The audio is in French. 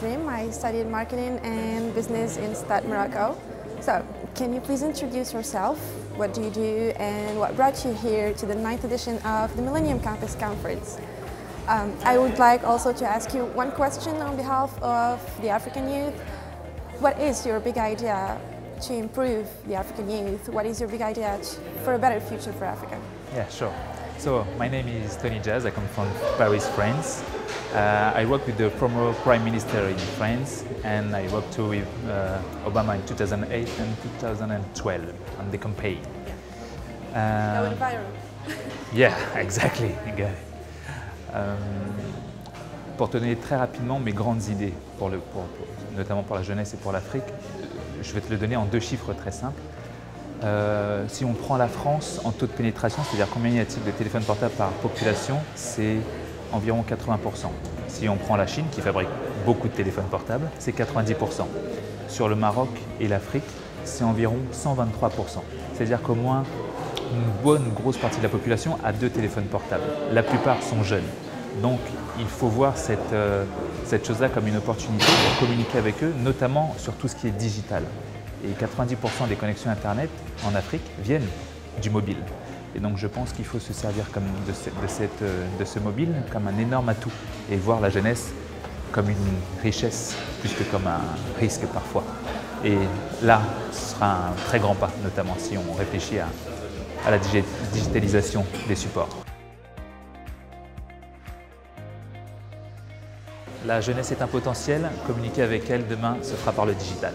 dream. I studied marketing and business in Stade, Morocco. So, can you please introduce yourself? What do you do and what brought you here to the 9th edition of the Millennium Campus Conference? I would like also to ask you one question on behalf of the African youth. What is your big idea to improve the African youth? What is your big idea for a better future for Africa? Yeah, sure. So my name is Tony Jazz. I come from Paris, France. I work with the former Prime Minister in France, and I worked too with Obama in 2008 and 2012 on the campaign. That went viral. Yeah, exactly. Pour te donner très rapidement mes grandes idées, notamment pour la jeunesse et pour l'Afrique, je vais te le donner en 2 chiffres très simples. Si on prend la France en taux de pénétration, c'est-à-dire combien y a-t-il de téléphones portables par population, c'est environ 80%. Si on prend la Chine, qui fabrique beaucoup de téléphones portables, c'est 90%. Sur le Maroc et l'Afrique, c'est environ 123%. C'est-à-dire qu'au moins une bonne grosse partie de la population a 2 téléphones portables. La plupart sont jeunes. Donc il faut voir cette chose-là comme une opportunité pour communiquer avec eux, notamment sur tout ce qui est digital. Et 90% des connexions Internet en Afrique viennent du mobile. Et donc je pense qu'il faut se servir de ce mobile comme un énorme atout et voir la jeunesse comme une richesse plus que comme un risque parfois. Et là, ce sera un très grand pas, notamment si on réfléchit à la digitalisation des supports. La jeunesse est un potentiel, communiquer avec elle demain se fera par le digital.